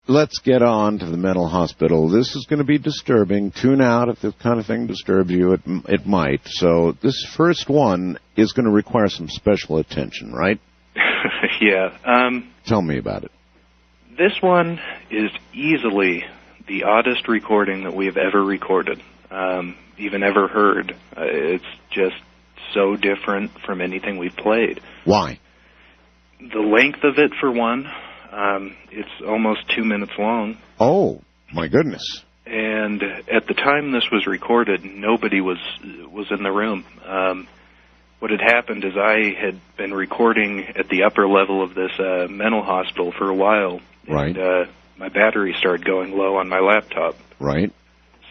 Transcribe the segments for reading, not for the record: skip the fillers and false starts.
let's get on to the mental hospital. This is going to be disturbing. Tune out if this kind of thing disturbs you. It might. So this first one is going to require some special attention, right? Yeah. Tell me about it. This one is easily the oddest recording that we have ever recorded, even ever heard. It's just so different from anything we've played. Why? The length of it, for one. It's almost 2 minutes long. Oh, my goodness. And at the time this was recorded, nobody was in the room. What had happened is I had been recording at the upper level of this mental hospital for a while. Right. And my battery started going low on my laptop. Right.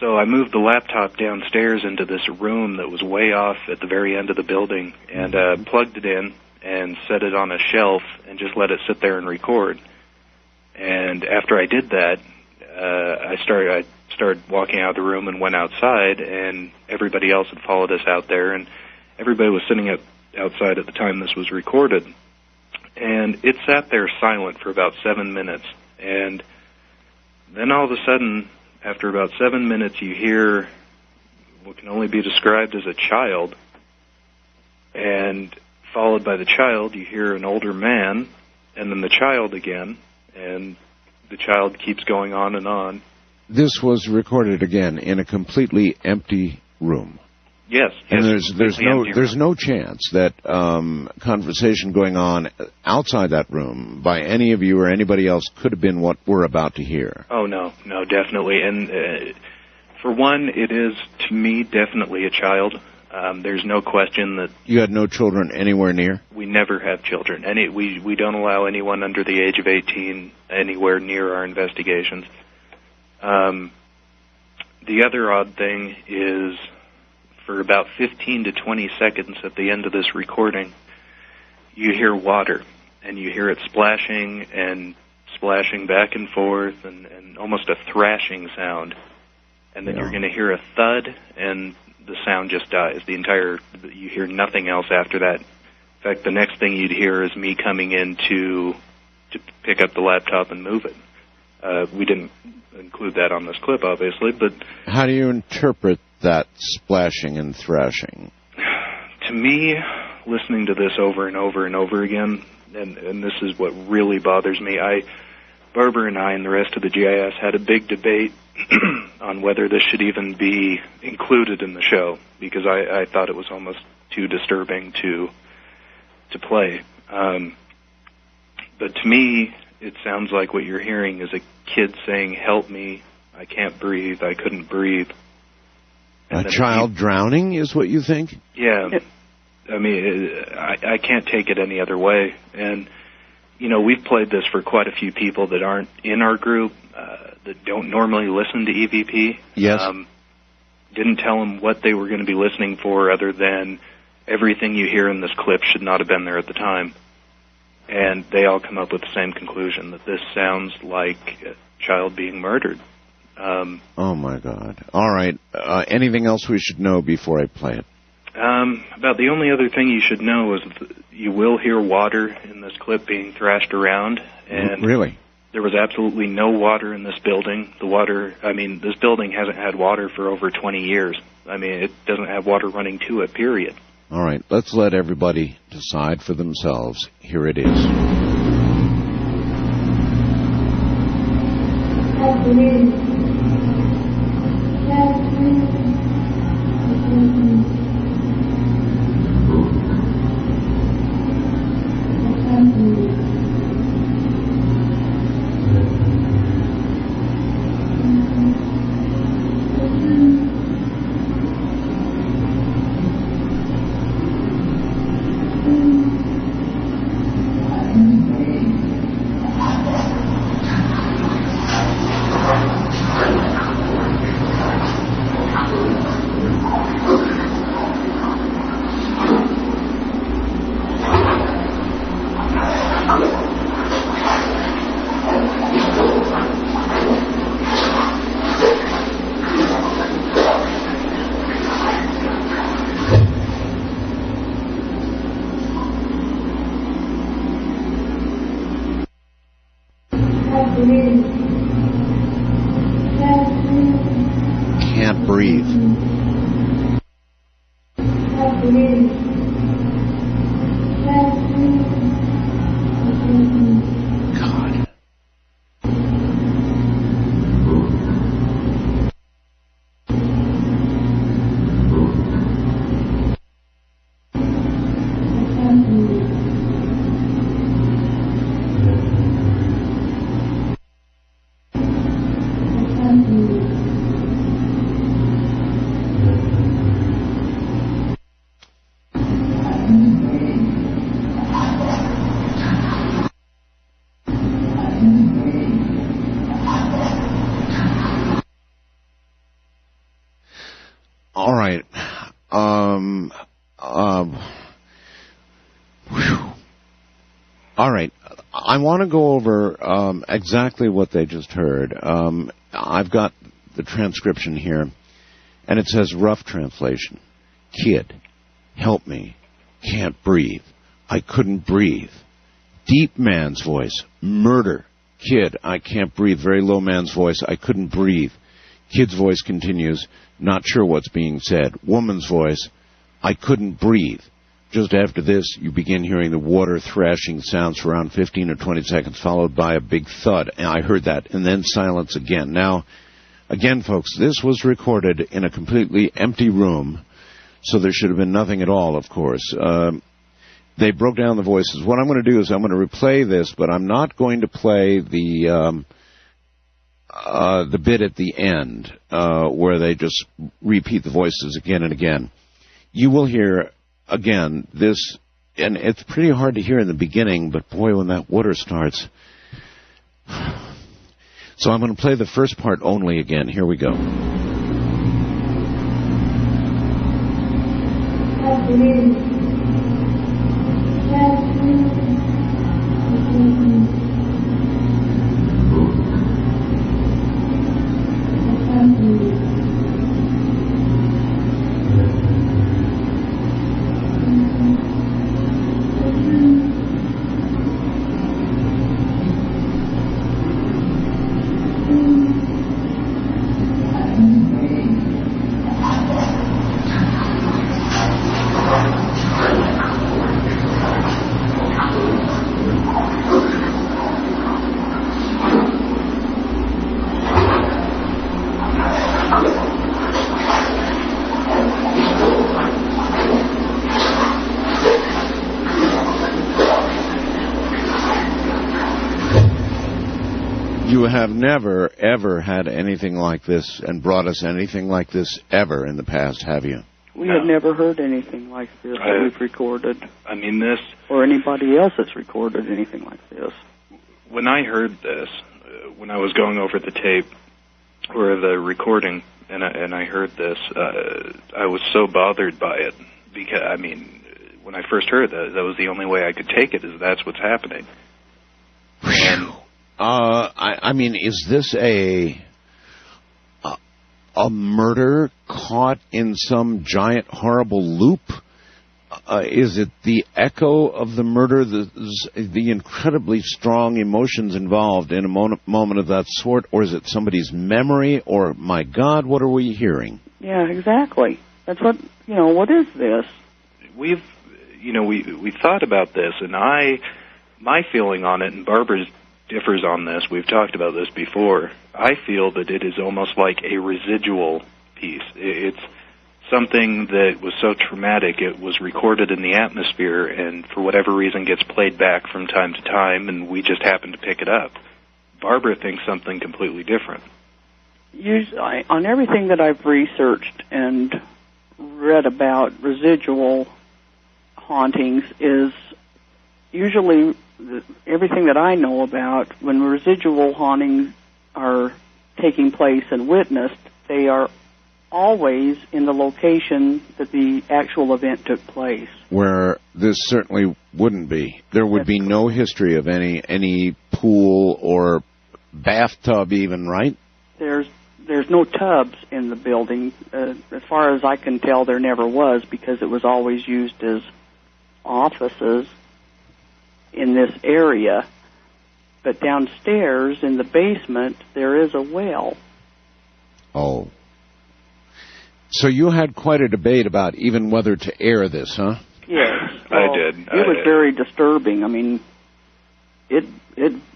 So I moved the laptop downstairs into this room that was way off at the very end of the building and plugged it in and set it on a shelf and just let it sit there and record. And after I did that, I started walking out of the room and went outside, and everybody else had followed us out there, and everybody was sitting outside at the time this was recorded. And it sat there silent for about 7 minutes. And then all of a sudden, after about 7 minutes, you hear what can only be described as a child. And followed by the child, you hear an older man, and then the child again. And the child keeps going on and on. This was recorded again in a completely empty room. Yes. And there's no chance that conversation going on outside that room by any of you or anybody else could have been what we're about to hear. Oh, no, definitely. And for one, it is, to me, definitely a child. There's no question that... You had no children anywhere near? We never have children. We don't allow anyone under the age of 18 anywhere near our investigations. The other odd thing is, for about 15 to 20 seconds at the end of this recording, you hear water, and you hear it splashing and splashing back and forth, and almost a thrashing sound. And then you're going to hear a thud, and the sound just dies. You hear nothing else after that. In fact, the next thing you'd hear is me coming in to pick up the laptop and move it. We didn't include that on this clip, obviously, but... How do you interpret that splashing and thrashing? To me, listening to this over and over and over again, and this is what really bothers me, Barbara and I and the rest of the GIS had a big debate on whether this should even be included in the show, because I thought it was almost too disturbing to play. But to me, it sounds like what you're hearing is a kid saying, "Help me, I can't breathe, I couldn't breathe." A child drowning is what you think? Yeah. I mean, I can't take it any other way. And, you know, we've played this for quite a few people that aren't in our group, that don't normally listen to EVP. Yes. Didn't tell them what they were going to be listening for other than everything you hear in this clip should not have been there at the time. And they all come up with the same conclusion, that this sounds like a child being murdered. Oh, my God. All right. Anything else we should know before I play it? About the only other thing you should know is you will hear water in this clip being thrashed around. And really? There was absolutely no water in this building. This building hasn't had water for over 20 years. I mean, it doesn't have water running to it, period. All right. Let's let everybody decide for themselves. Here it is. All right. I want to go over exactly what they just heard. I've got the transcription here, and it says rough translation. Kid, help me. Can't breathe. I couldn't breathe. Deep man's voice. Murder. Kid, I can't breathe. Very low man's voice. I couldn't breathe. Kid's voice continues. Not sure what's being said. Woman's voice. I couldn't breathe. Just after this, you begin hearing the water thrashing sounds for around 15 or 20 seconds, followed by a big thud. And I heard that, and then silence again. Now, again, folks, this was recorded in a completely empty room, so there should have been nothing at all, of course. They broke down the voices. What I'm going to do is I'm going to replay this, but I'm not going to play the bit at the end where they just repeat the voices again and again. You will hear, again, this, and it's pretty hard to hear in the beginning, but boy, when that water starts. So I'm going to play the first part only again. Here we go. You have never, ever had anything like this and brought us anything like this ever in the past, have you? We have never heard anything like this that we've recorded. I mean, this... Or anybody else that's recorded anything like this. When I heard this, when I was going over the tape, or the recording, and I heard this, I was so bothered by it. Because, I mean, when I first heard that was the only way I could take it, is that's what's happening. And I mean, is this a murder caught in some giant, horrible loop? Is it the echo of the murder, the incredibly strong emotions involved in a moment of that sort, or is it somebody's memory, or, my God, what are we hearing? Yeah, exactly. That's what, what is this? We thought about this, and my feeling on it, and Barbara's differs on this, we've talked about this before, I feel that it is almost like a residual piece. It's something that was so traumatic, it was recorded in the atmosphere, and for whatever reason gets played back from time to time, and we just happen to pick it up. Barbara thinks something completely different. Usually, on everything that I've researched and read about residual hauntings is usually everything that I know about, when residual hauntings are taking place and witnessed, they are always in the location that the actual event took place. Where this certainly wouldn't be. There would be no history of any pool or bathtub even, right? There's no tubs in the building. As far as I can tell, there never was, because it was always used as offices in this area. But downstairs in the basement, there is a well. Oh. So you had quite a debate about even whether to air this, huh? Yes. I did. It was very disturbing. I mean, it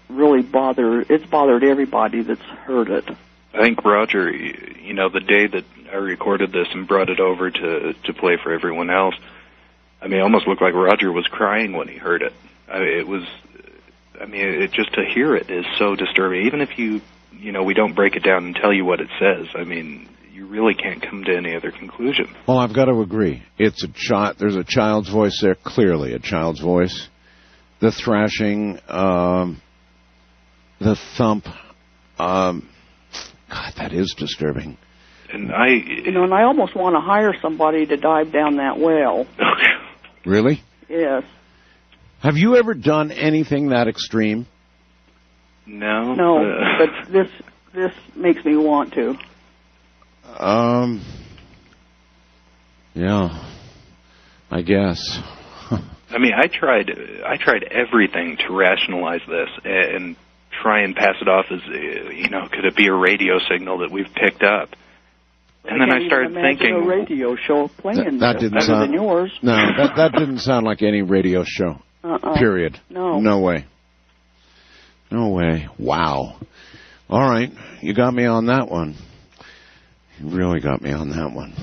really bothered everybody that's heard it. I think Roger, the day that I recorded this and brought it over to play for everyone else, I mean, it almost looked like Roger was crying when he heard it. Just to hear it is so disturbing. Even if we don't break it down and tell you what it says, I mean, you really can't come to any other conclusion. Well, I've got to agree. It's a child. There's a child's voice there, clearly a child's voice. The thrashing, the thump. God, that is disturbing. And and I almost want to hire somebody to dive down that well. Really? Yes. Have you ever done anything that extreme? No. No, but this makes me want to. Yeah, I guess. I mean, I tried everything to rationalize this and try and pass it off as, could it be a radio signal that we've picked up? And then I started thinking, a radio show playing that didn't better sound, than yours. No, that didn't sound like any radio show. Period. No way. No way. Wow. All right, you got me on that one. You really got me on that one.